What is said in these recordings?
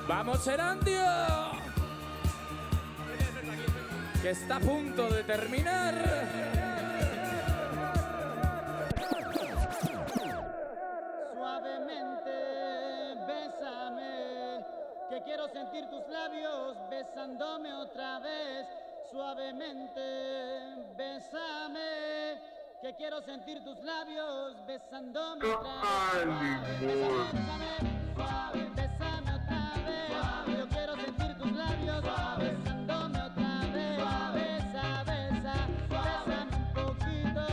¡Vamos, Erandio! Que está a punto de terminar. Suavemente, bésame, que quiero sentir tus labios besándome otra vez. Suavemente, bésame, que quiero sentir tus labios besándome otra vez. Bésame, bésame, suave, bésame otra vez. Suave. Yo quiero sentir tus labios besándome otra vez. Besa, besa, bésame un poquito.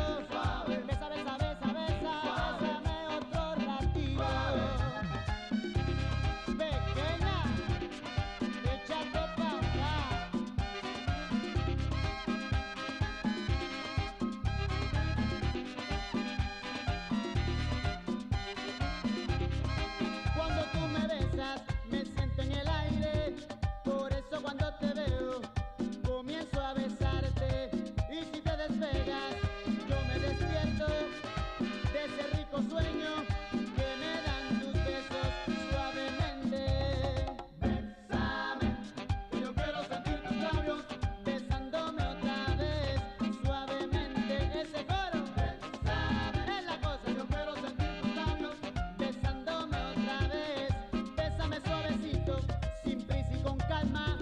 Besa, besa, besa, besa, bésame otro ratito. Pequeña, échate pa' acá. Cuando tú me besas, me siento en el aire. Por eso cuando te veo, comienzo a besarte. Y si te despegas, yo me despierto de ese rico sueño que me dan tus besos suavemente. Bésame, que yo quiero sentir tus labios besándome otra vez suavemente. Ese coro, bésame, es la cosa. Yo quiero sentir tus labios besándome otra vez. Bésame suavecito, sin prisa y con calma.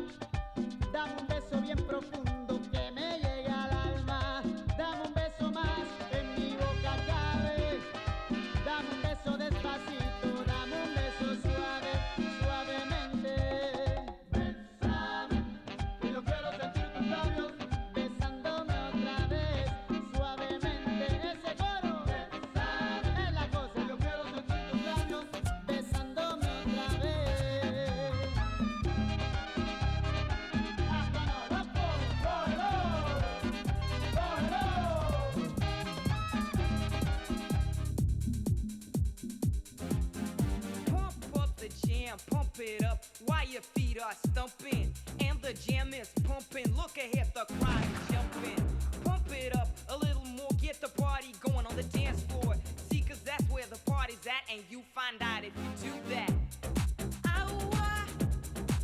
Dame un beso bien profundo que me llega al alma. Dame un beso más, en mi boca cabe. Dame un beso despacito, dame un beso suave, suavemente. Bésame, que yo quiero sentir tus labios besándome otra vez, suavemente. Ese coro, bésame, es la cosa. Yo quiero sentir tus labios besándome otra vez. Hasta no, loco, Pump up the jam, pump it up while your feet are stumping. And the jam is pumping. Look ahead, the crowd is jumping. Pump it up a little more, get the party going on the dance floor. See, cause that's where the party's at, and you find out if you do that.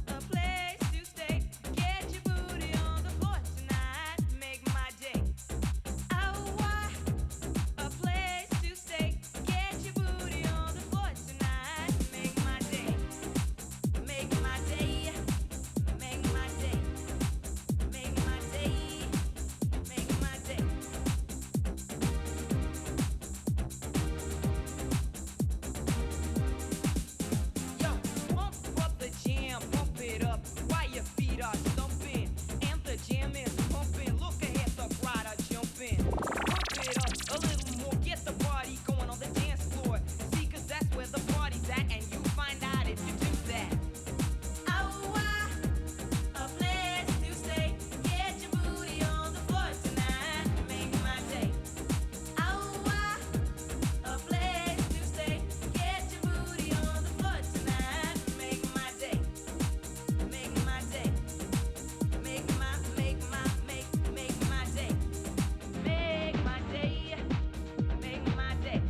A place to stay. Get your booty on the floor tonight. Make my day. A place to stay. Get your booty on the floor tonight. Make my day. Make my day. Make my day. Make my day. Make my day. Yo, pump up the jam, pump it up while your feet are stumping. And the jam is pumping. Look ahead, the crowd are jumping. Pump it up a little more, get the party going on the dance floor. See, cause that's where the party's at, and you find out if you do that. A place to stay. Get your booty on the floor tonight. Make my day. A place to stay. Get your booty on the floor tonight. Make my day. Make my day. Make my day. Make my day. Make my day. Make my day.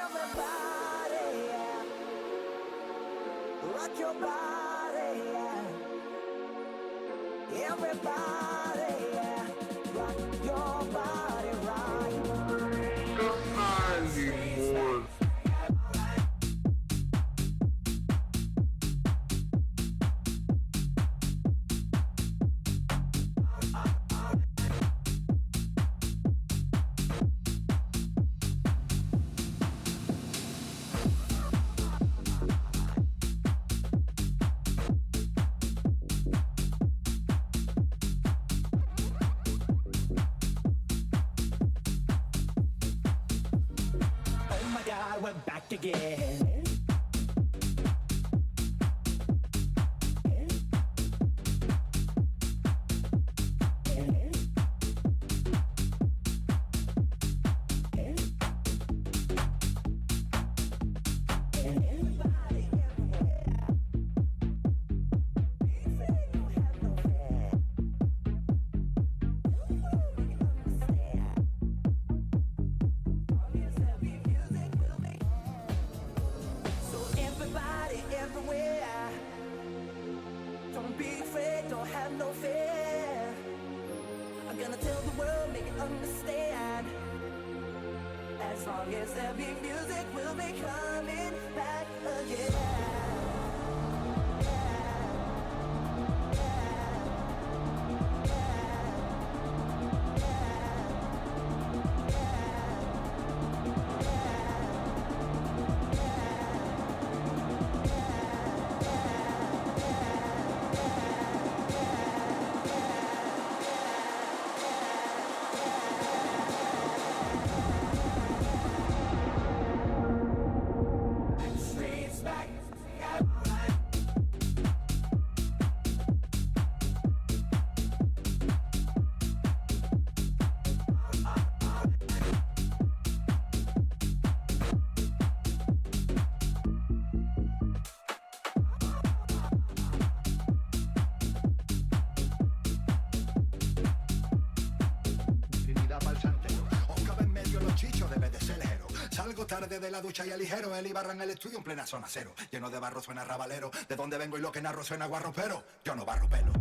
Everybody, yeah. Rock your body, yeah. Everybody, yeah. Rock your body right. Oh my God, we're back again. Yes, there'll be music, we'll be coming back again. Tarde de la ducha y el ligero, el Ibarra en el estudio en plena zona cero. Lleno de barro suena rabalero, de donde vengo y lo que narro suena guarro, pero yo no barro pelo.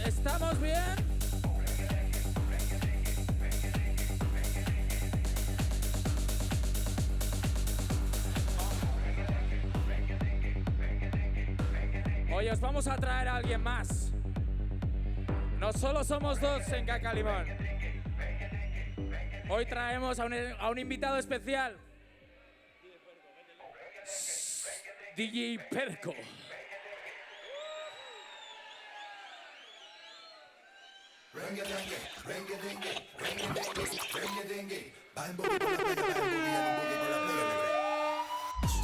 ¿Estamos bien? Hoy os vamos a traer a alguien más. No solo somos dos en Cacalimón. Hoy traemos a un invitado especial. DJ Perco.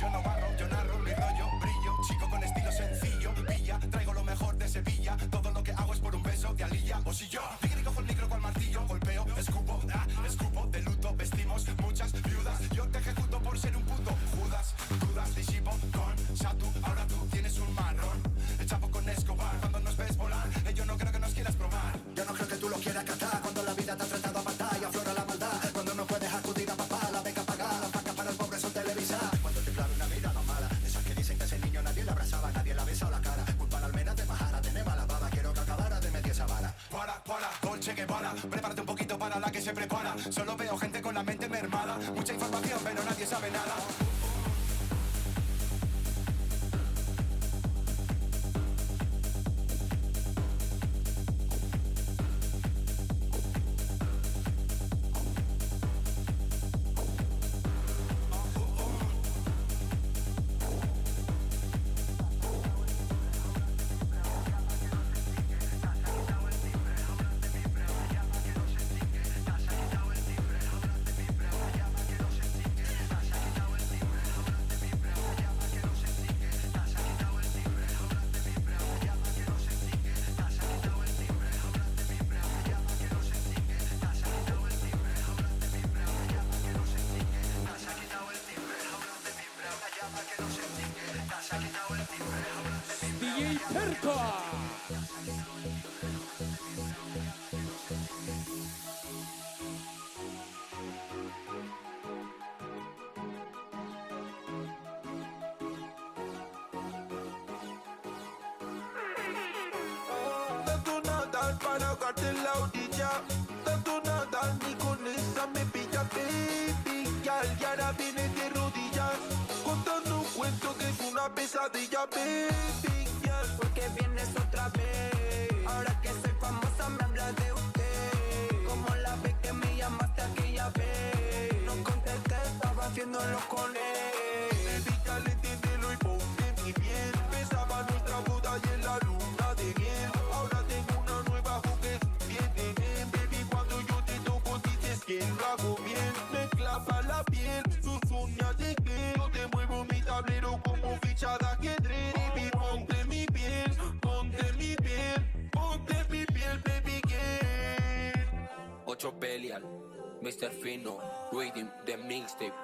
Yo no barro, yo narro, mi rollo, brillo, chico con estilo sencillo, pilla, traigo lo mejor de Sevilla, todo lo que hago es por un beso de alilla, o si yo, digri cojo el micro con martillo, golpeo, escupo, escupo, de luto, vestimos muchas viudas, yo te ejecuto por ser un puto Judas, dudas, disipo con Satu, ahora tú tienes un marrón, el chapo con Escobar, cuando nos ves volar, yo no creo que nos quieras probar, yo no creo que tú lo quieras catar, cuando la vida te ha tratado a matar y aflora la maldad, cuando no puedes acudir a papá, la beca pagada, la faca para el pobre son televisadas, cuando te clave una mirada mala, esas que dicen que ese niño nadie le abrazaba, nadie le ha besado la cara, culpa la almena de Majara, tenés mala baba, quiero que acabara de medir esa vara. Para, Dolce Guevara, prepárate un poquito para la que se prepara, solo veo gente con la mente mermada, mucha información pero nadie sabe nada. DJ Perco. Tanto nadar para ahogarte en la orilla, tanto nadar ni con esa me pilla, baby. Y ahora viene de rodillas, contando un cuento que es una pesadilla, baby. Porque vienes otra vez. Ahora que soy famosa me hablas de usted. Como la vez que me llamaste aquella vez. No contesté, estaba haciéndolo con él. Baby, ya le entiéndelo y ponte mi piel. Besaba nuestra boda y en la luna de miel. Ahora tengo una nueva juguete bien de bien. Baby, cuando yo te toco dices que lo hago bien. Me clava la piel, sus uñas de piel. Yo te muevo mi tablero como ficha de ajedrez. Baby, ponte mi piel, ponte mi piel, ponte mi piel, baby, girl. 8 pelear, Mr. Fino, reading the mixtape.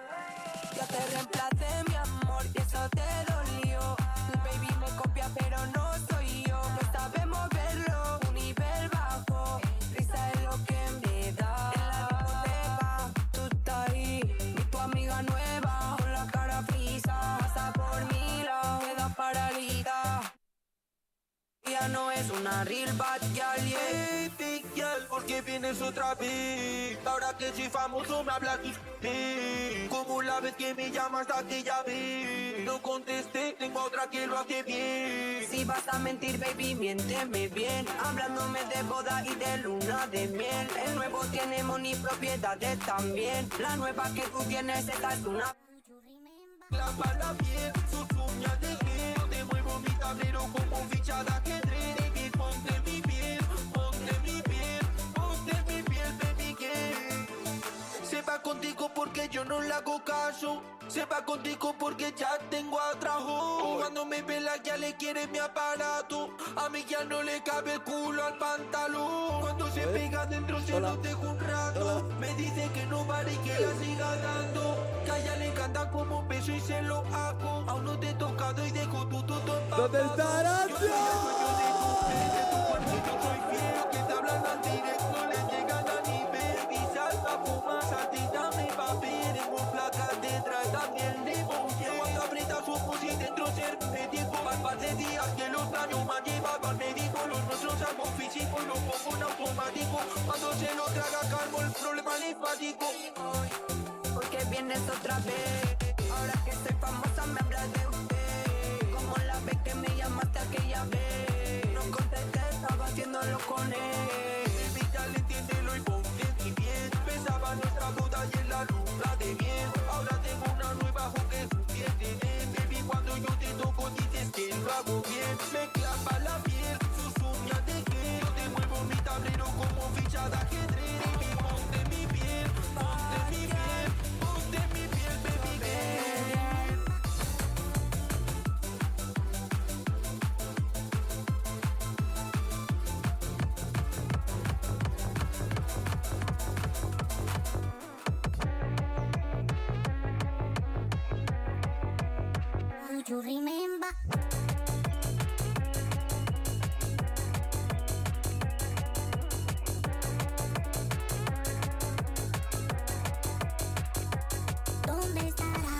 Ya te reemplacé, mi amor, y eso te dolió. Tu baby me copia, pero no soy yo. No sabemos verlo, un nivel bajo. Risa es lo que me da. En la discoteca, tú estás ahí. Y tu amiga nueva, con la cara frisa. Pasa por mi lado, queda paralita. Ella no es una real bad girl, yeah. Baby, girl, ¿por qué vienes otra vez? Ahora que soy famoso me hablas usted. Como la vez que me llamaste aquella vez. No contesté, tengo otra que lo hace bien. Si vas a mentir, baby, miénteme bien. Hablándome de boda y de luna de miel. El nuevo tiene money, propiedades también. La nueva que tú tienes, esta es una. Clava la piel, sus uñas de piel. Yo te muevo mi tablero como ficha de ajedrez. Baby, ponte mi piel, ponte mi piel, ponte mi piel, baby, que se va contigo porque yo no le hago caso. Se va contigo porque ya tengo atrajo. Cuando me pela ya le quiere mi aparato. A mí ya no le cabe el culo al pantalón. Cuando se pega dentro se lo dejo un rato. Me dice que no vale y que la siga dando. Que a ella le encanta como beso y se lo hago. Aún no te he tocado y dejo tu todo empapado. ¿Dónde estarás? Yo soy dueño de tu cuerpo, yo soy fiel. Que te hablan al directo, les llegan a nivel. Y salta, fumas, a ti dame papel. En un placa detrás también de mujer. Cuando aprietas ojos y dentro ser médico. Al par de días que los años me han llevado al médico. Los nuestros algo físico y lo pongo en automático. Cuando se lo traga calmo el problema linfático. Porque vienes otra vez. Ahora que soy famosa me hablas de usted. Como la vez que me llamaste aquella vez. No contesté, estaba haciéndolo con él. Baby, ya le entiéndelo y ponte mi piel. Besaba nuestra boda y en la luna de miel. Ahora tengo una nueva juguete bien de bien. Baby, cuando yo te toco dices que lo hago bien. Me clava la piel, sus uñas de piel. Yo te muevo mi tablero como ficha de ajedrez. Baby, ponte mi piel, ponte mi piel, ponte mi piel, baby, girl. Do you remember? ¿Dónde estará?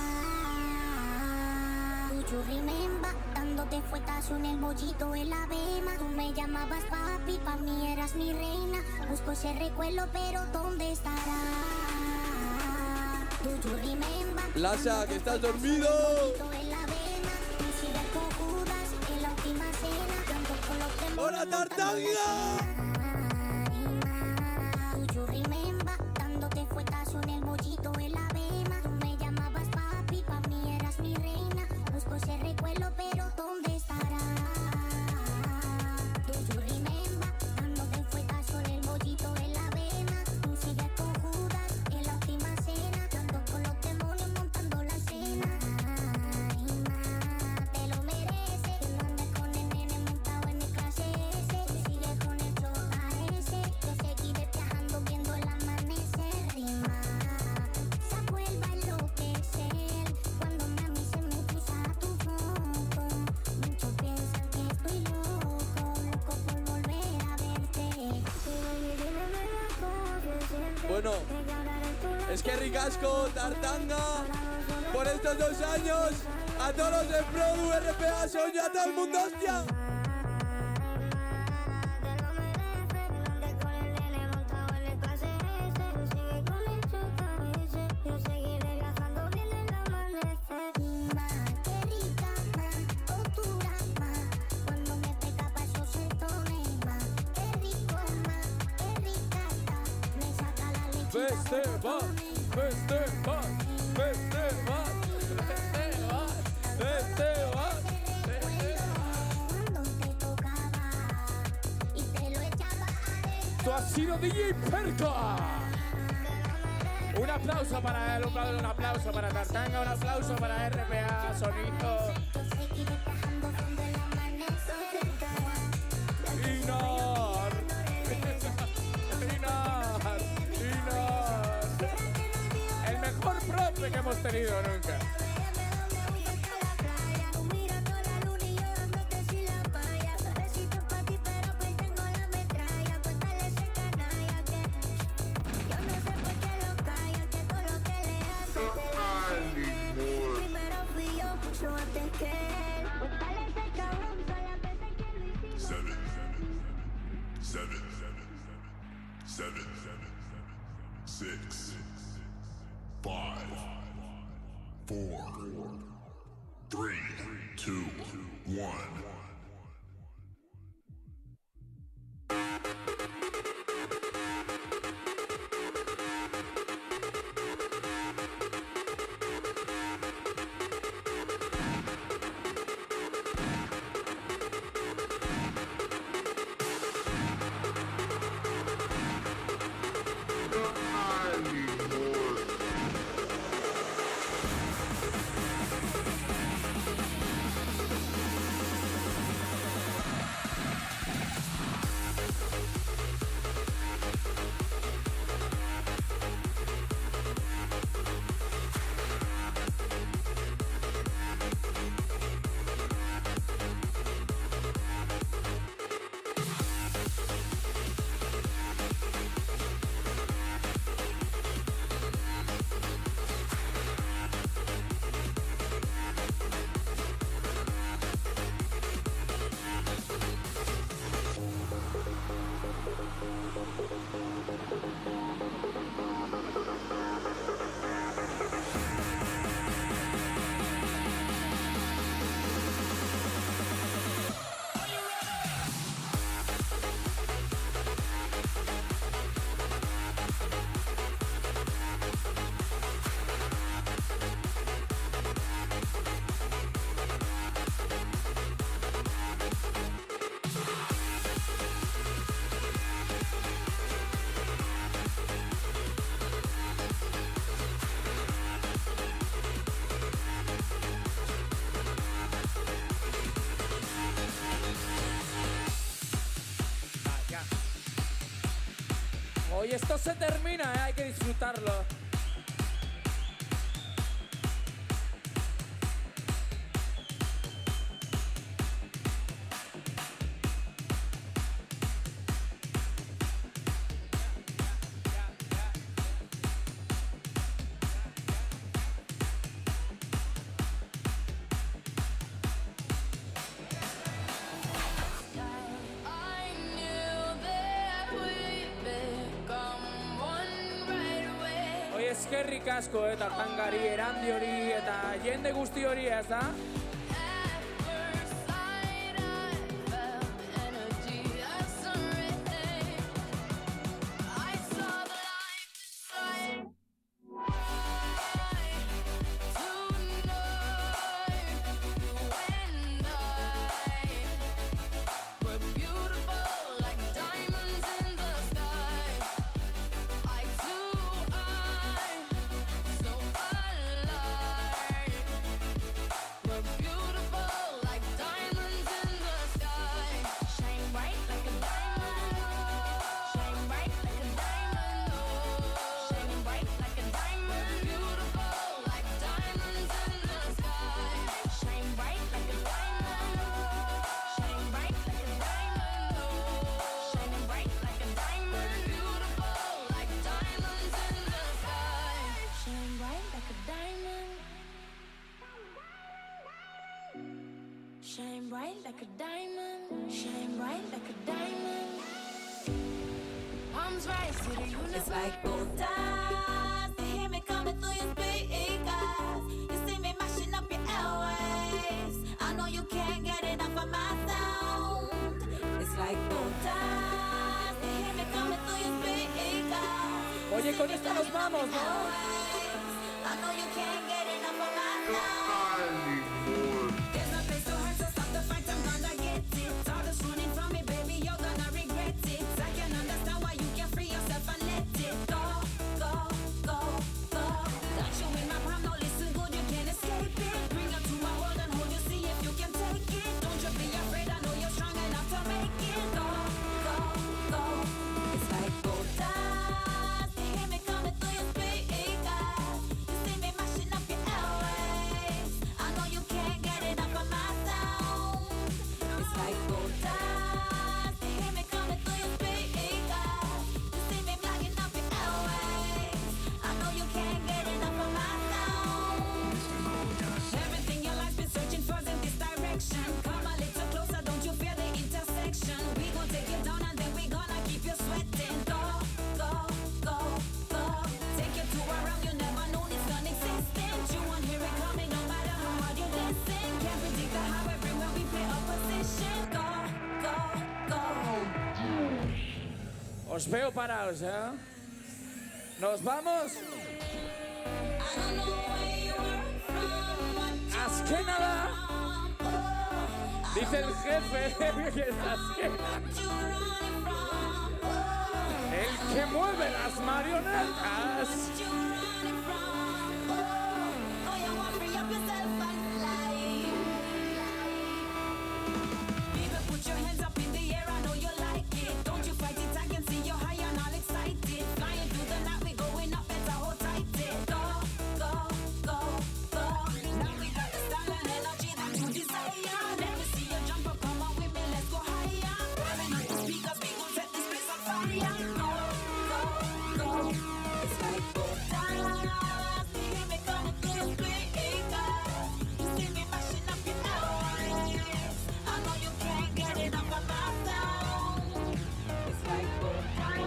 Do you remember? Dándote fuetazo en el bollito, en la vema. Tú me llamabas papi, pa' mí eras mi reina. Busco ese recuerdo, pero ¿dónde estará? Do you remember? Lasha, que estás dormido. ¡Hola, Tartaglia! Do you remember? Dándote fuetazo en el bollito, en la vema. Tú me llamabas papi, pa' mí eras mi reina. Busco ese recuerdo, pero ¿dónde estará? Do you remember? Dándote fuetazo en el bollito, en la vema. Tú sigues con Judas en la última cena. Ando con los demonios montando la escena. Te lo mereces. Que no andes con el nene montado en el clase S. Tú sigues con el flow. Bueno, es que ricasco, Tartanga, por estos 2 años, a todos los de Produ, RPA, Soño, a todo el mundo, hostia. Festival, festival, festival, festival, festival. Tú has sido DJ Perca. Un aplauso para él, un aplauso para Tartanga, un aplauso para RPA, Sonido. El mejor profe que hemos tenido nunca. Hoy esto se termina, hay que disfrutarlo. Eskerrik asko eta Tartangari, Erandi hori eta jende guzti hori, ez da? Shine bright like a diamond, shine bright like a diamond. Arms rise to the universe. It's like gold dust. You hear me coming through your speakers. You see me mashing up your airwaves. I know you can't get enough of my sound. It's like gold dust. You hear me coming through your speakers. Oye, con esta nos vamos, ¿no? I know you can't get enough of my sound. There's no place to hurt, so stop the fight. I'm gonna get it. All this running from me, baby, you're gonna regret it. I can understand why you can't free yourself and let it go, go, go, go. Got you in my palm, now listen good, you can't escape it. Bring you to my world and hold you, see if you can take it. Don't you be afraid, I know you're strong enough to make it. Go, go, go. It's like gold dust. You hear me coming through your speakers. You see me mashing up your airwaves. I know you can't get enough of my sound. It's like gold dust. You hear me coming through your speakers. You see me blocking up your airwaves. I know you can't get enough of my sound. Everything your life's been searching for's in this direction. Come a little closer, don't you fear the intersection? We gon' take you down and then we gonna keep you sweating. Go, go, go, go. Take you to a realm you never known it's non-existent. You won't hear it coming no matter how hard you listen. Can't predict the how everywhere we play opposition. Go, go, go. Os veo parados, ¿eh? ¿Nos vamos? I don't know where you are from, what ¡Haz que nada! Dice el jefe que es Asquena. you running from. El que mueve las marionetas. You running from. Oh, you want to free up yourself and fly. People, put your hands up in the air, I know you like it. Don't you fight it, I can see you're high and all excited. Flying through the night, we going up, better hold tight. Go, go, go, go. Now we got the style and energy that you desire. Let me see you jump up, come on with me, let's go higher. Revving up the speakers, we gon' set this place on fire. Go, go, go. It's like gold dust. You hear me coming through your speakers. You see me mashing up your airwaves. I know you can't get enough of my sound. It's like gold dust.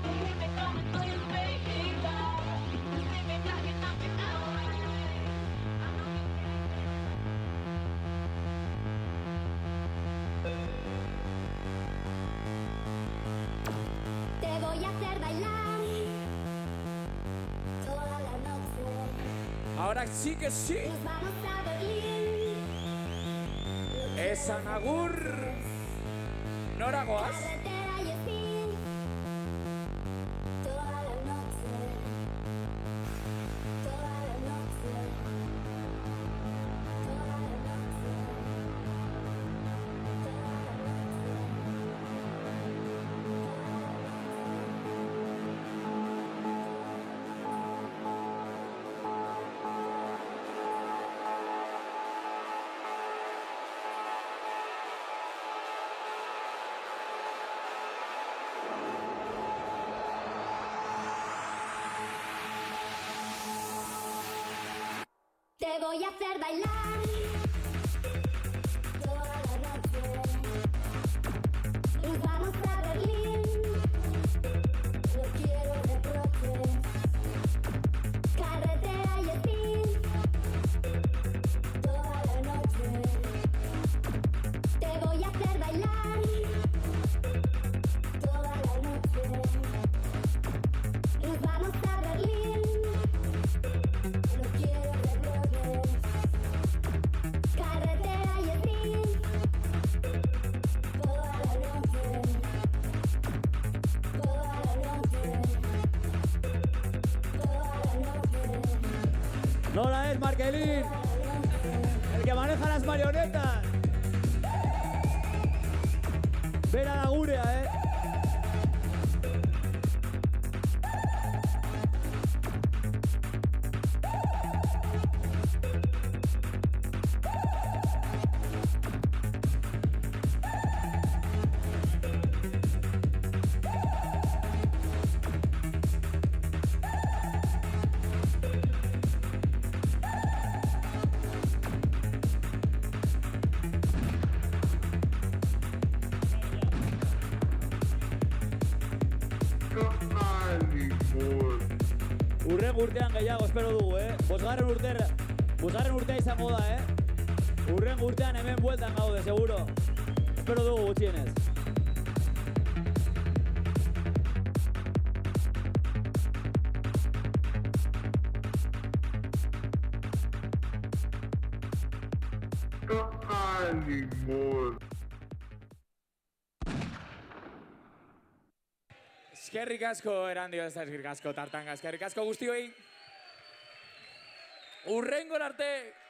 You hear me coming through your speakers. You see me blocking up your airwaves. Te voy a hacer bailar toda la noche. Ahora sí que sí. Nos vamos a Berlín. Es Anagur. Noragoaz. Carretera y spin. Toda la noche. Toda la noche. Toda la noche. Te voy a hacer bailar toda la noche. Nos vamos a Berlín. No quiero reproches. Carretera y spin. Toda la noche. Te voy a hacer bailar toda la noche. Nos vamos a Berlín. No quiero reproches. Carretera y spin. Toda la noche. Toda la noche. Toda la noche. No la es Markelin, el que maneja las marionetas. Ven a la guria, Urren urtean gehiago espero dugu, Bosgarren urtea izango da, Urren urtean hemen bueltan gaude, seguro. Espero dugu gutxienez. Eskerrik asko, Erandio, eskerrik asko, Tartanga, eskerrik asko guztioi. Urrengon arte!